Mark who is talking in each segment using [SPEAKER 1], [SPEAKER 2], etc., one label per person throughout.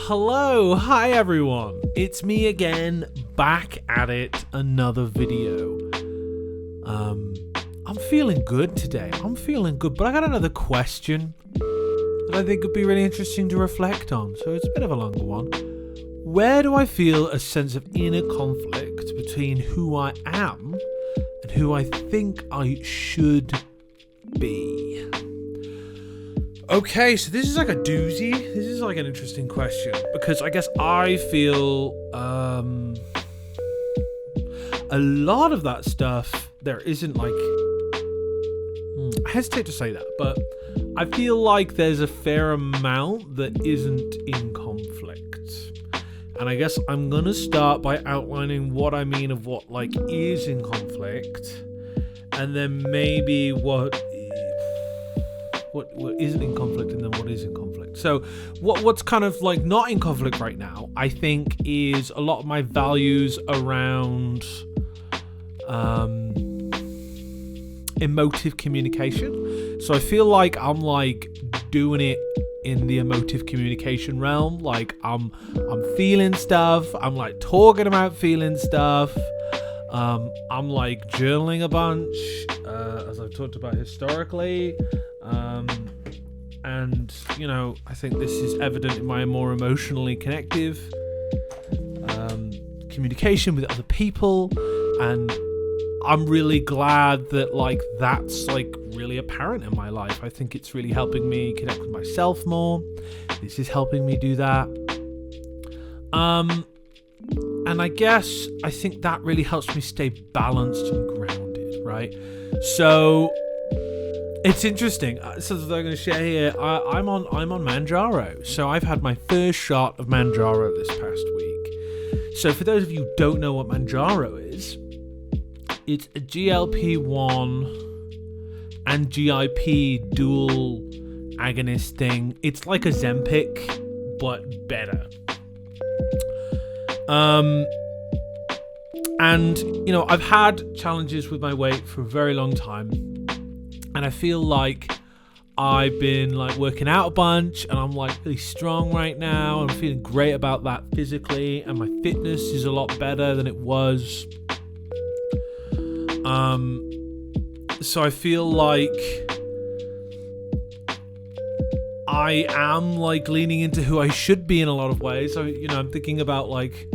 [SPEAKER 1] Hi everyone, it's me again, back at it, another video. I'm feeling good today, but I got another question that I think would be really interesting to reflect on, so it's a bit of a longer one. Where do I feel a sense of inner conflict between who I am and who I think I should be? Okay, so this is like a doozy. This is like an interesting question because I guess I feel a lot of that stuff there isn't like I hesitate to say that, but I feel like there's a fair amount that isn't in conflict. And I guess I'm gonna start by outlining what I mean of what like is in conflict, and then maybe what isn't in conflict, and then what is in conflict. So what's kind of like not in conflict right now, I think, is a lot of my values around emotive communication. So I feel like I'm like doing it in the emotive communication realm. Like I'm feeling stuff. I'm like talking about feeling stuff. I'm like journaling a bunch, as I've talked about historically. And, you know, I think this is evident in my more emotionally connective communication with other people. And I'm really glad that, like, that's, like, really apparent in my life. I think it's really helping me connect with myself more. This is helping me do that. And I guess I think that really helps me stay balanced and grounded, right? So it's interesting. So I'm going to share here. I'm on Mounjaro. So I've had my first shot of Mounjaro this past week. So for those of you who don't know what Mounjaro is, it's a GLP-1 and GIP dual agonist thing. It's like a Ozempic, but better. And you know, I've had challenges with my weight for a very long time. And I feel like I've been like working out a bunch and I'm like really strong right now. I'm feeling great about that physically, and my fitness is a lot better than it was. So I feel like I am like leaning into who I should be in a lot of ways. So, you know, I'm thinking about like,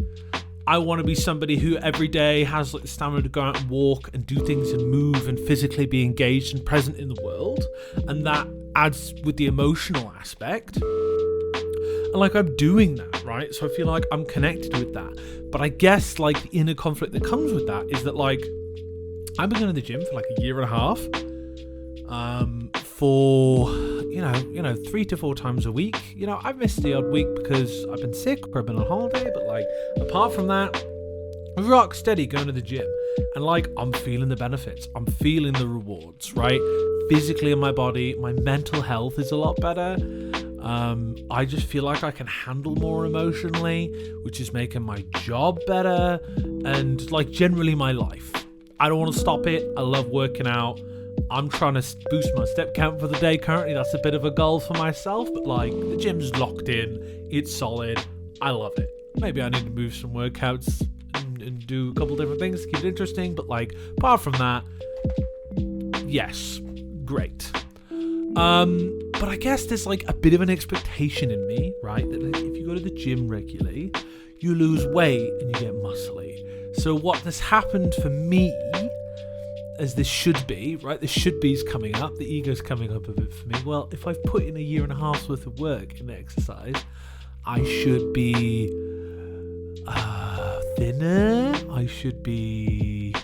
[SPEAKER 1] I want to be somebody who every day has like the stamina to go out and walk and do things and move and physically be engaged and present in the world. And that adds with the emotional aspect. And like I'm doing that, right? So I feel like I'm connected with that. But I guess like the inner conflict that comes with that is that like I've been going to the gym for like a year and a half. For you know 3 to 4 times a week. You know, I've missed the odd week because I've been sick or I've been on holiday, but like apart from that, rock steady going to the gym. And like I'm feeling the benefits, I'm feeling the rewards, right? Physically in my body, my mental health is a lot better. I just feel like I can handle more emotionally, which is making my job better, and like generally my life. I don't want to stop it. I love working out. I'm trying to boost my step count for the day currently. That's a bit of a goal for myself, but like the gym's locked in. It's solid. I love it. Maybe I need to move some workouts and do a couple different things to keep it interesting, but like apart from that, yes, great. But I guess there's like a bit of an expectation in me, right? That like, if you go to the gym regularly, you lose weight and you get muscly. So what has happened for me, as this should be, right? The should be's coming up. The ego's coming up a bit for me. Well, if I've put in a year and a half's worth of work in exercise, I should be thinner. I should be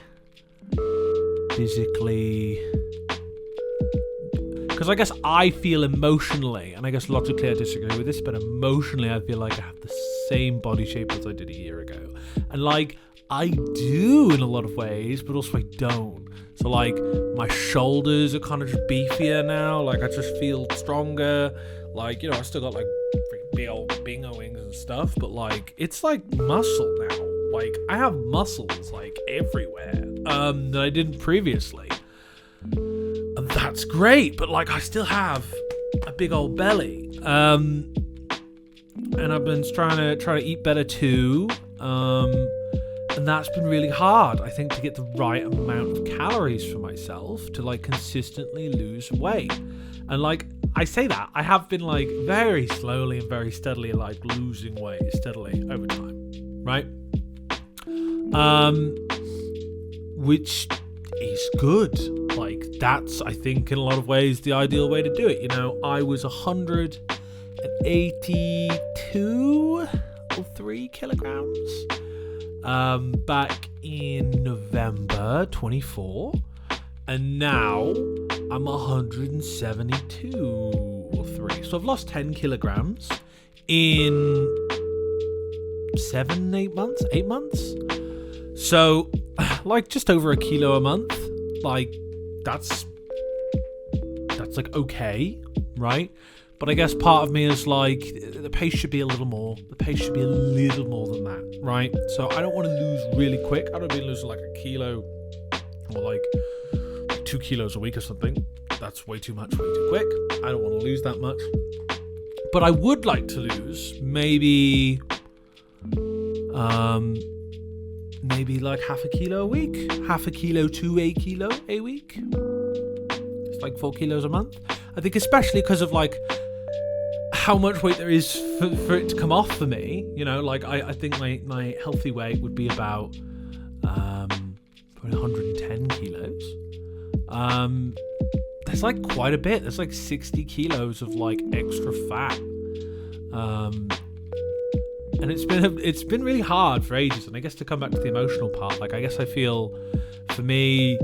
[SPEAKER 1] physically... Because I guess I feel emotionally, and I guess logically I disagree with this, but emotionally I feel like I have the same body shape as I did a year ago. And like, I do in a lot of ways, but also I don't. So like my shoulders are kind of just beefier now. Like I just feel stronger. Like, you know, I still got like big old bingo wings and stuff, but like it's like muscle now. Like I have muscles like everywhere that I didn't previously. And that's great, but like I still have a big old belly. and I've been trying to eat better too. And that's been really hard, I think, to get the right amount of calories for myself to like consistently lose weight. And like I say that, I have been like very slowly and very steadily like losing weight steadily over time, right? Which is good. Like that's, I think, in a lot of ways the ideal way to do it. You know, I was 182 or 3 kilograms back in November 24, and now I'm 172 or 3. So I've lost 10 kilograms in 8 months. So like just over a kilo a month. Like that's like okay, right? But I guess part of me is like, the pace should be a little more. The pace should be a little more than that, right? So I don't want to lose really quick. I don't mean lose like a kilo or like 2 kilos a week or something. That's way too much, way too quick. I don't want to lose that much. But I would like to lose maybe like half a kilo a week. Half a kilo to a kilo a week. It's like 4 kilos a month. I think especially because of like how much weight there is for it to come off for me. You know, like I think my healthy weight would be about probably 110 kilos. That's like quite a bit. That's like 60 kilos of like extra fat. And it's been really hard for ages. And I guess to come back to the emotional part, like I guess I feel for me,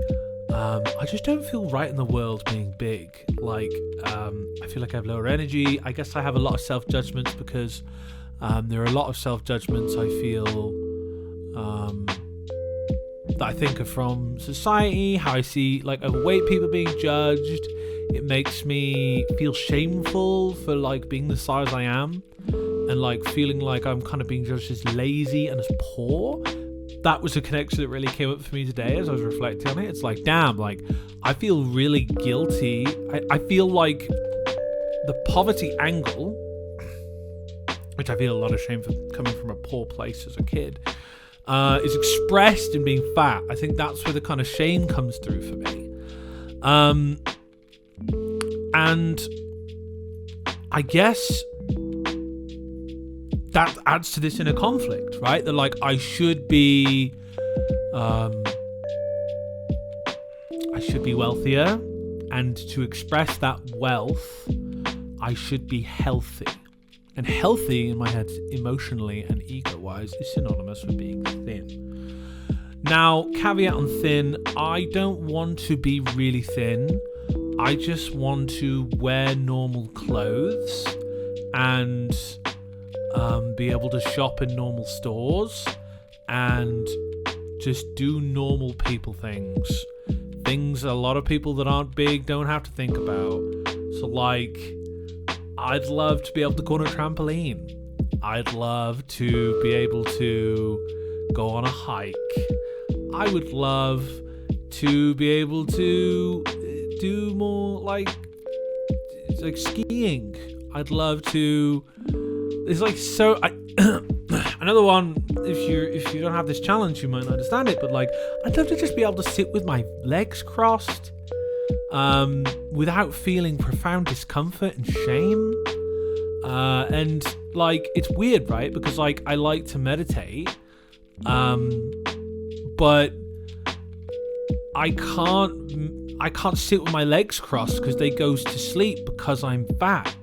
[SPEAKER 1] I just don't feel right in the world being big. Like, I feel like I have lower energy. I guess I have a lot of self-judgments because there are a lot of self-judgments I feel that I think are from society, how I see like overweight people being judged. It makes me feel shameful for like being the size I am and like feeling like I'm kind of being judged as lazy and as poor. That was a connection that really came up for me today as I was reflecting on it. It's like, damn, like I feel really guilty. I feel like the poverty angle, which I feel a lot of shame for coming from a poor place as a kid, is expressed in being fat. I think that's where the kind of shame comes through for me. And I guess that adds to this inner conflict, right? That like I should be wealthier, and to express that wealth, I should be healthy. And healthy in my head, emotionally and ego-wise, is synonymous with being thin. Now, caveat on thin, I don't want to be really thin. I just want to wear normal clothes and be able to shop in normal stores and just do normal people things. Things a lot of people that aren't big don't have to think about. So like, I'd love to be able to go on a trampoline. I'd love to be able to go on a hike. I would love to be able to do more like skiing. I'd love to. It's like so. Another one. If you don't have this challenge, you might not understand it. But like, I'd love to just be able to sit with my legs crossed, without feeling profound discomfort and shame. And like, it's weird, right? Because like, I like to meditate, but I can't sit with my legs crossed because they goes to sleep because I'm fat.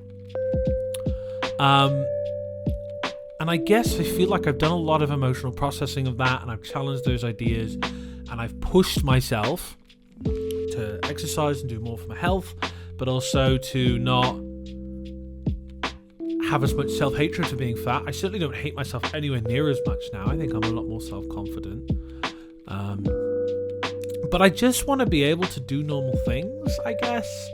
[SPEAKER 1] And I guess I feel like I've done a lot of emotional processing of that, and I've challenged those ideas, and I've pushed myself to exercise and do more for my health, but also to not have as much self-hatred for being fat. I certainly don't hate myself anywhere near as much now. I think I'm a lot more self-confident. But I just want to be able to do normal things, I guess,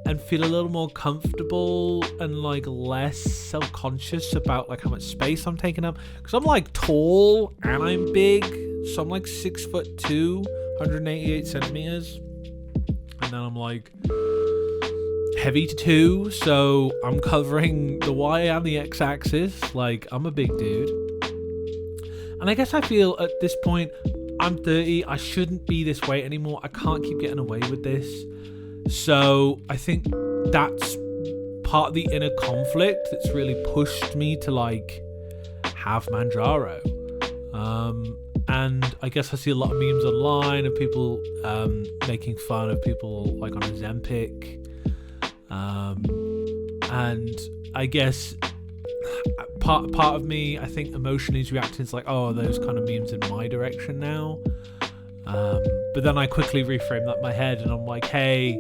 [SPEAKER 1] and feel a little more comfortable and like less self-conscious about like how much space I'm taking up. Because I'm like tall and I'm big, so I'm like 6'2", 188 centimeters, and then I'm like heavy too, so I'm covering the Y and the X axis. Like, I'm a big dude. And I guess I feel at this point, I'm 30, I shouldn't be this weight anymore. I can't keep getting away with this. So I think that's part of the inner conflict that's really pushed me to like have Mounjaro. And I guess I see a lot of memes online of people making fun of people like on Ozempic. And I guess part of me, I think emotionally is reacting to like, oh, those kind of memes in my direction now. But then I quickly reframe that in my head and I'm like, hey,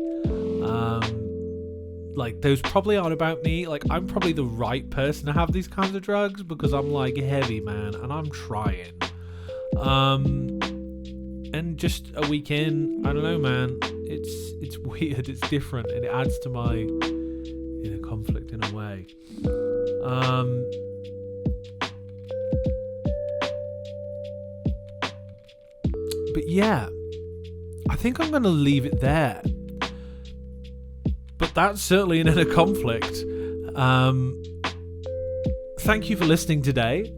[SPEAKER 1] like those probably aren't about me. Like, I'm probably the right person to have these kinds of drugs because I'm like heavy, man, and I'm trying. And just a week in, I don't know, man, it's weird, it's different, and it adds to my inner conflict in a way. But yeah, I think I'm gonna leave it there. But that's certainly an inner conflict. Thank you for listening today.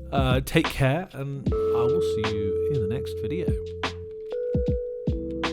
[SPEAKER 1] Take care, and I will see you in the next video.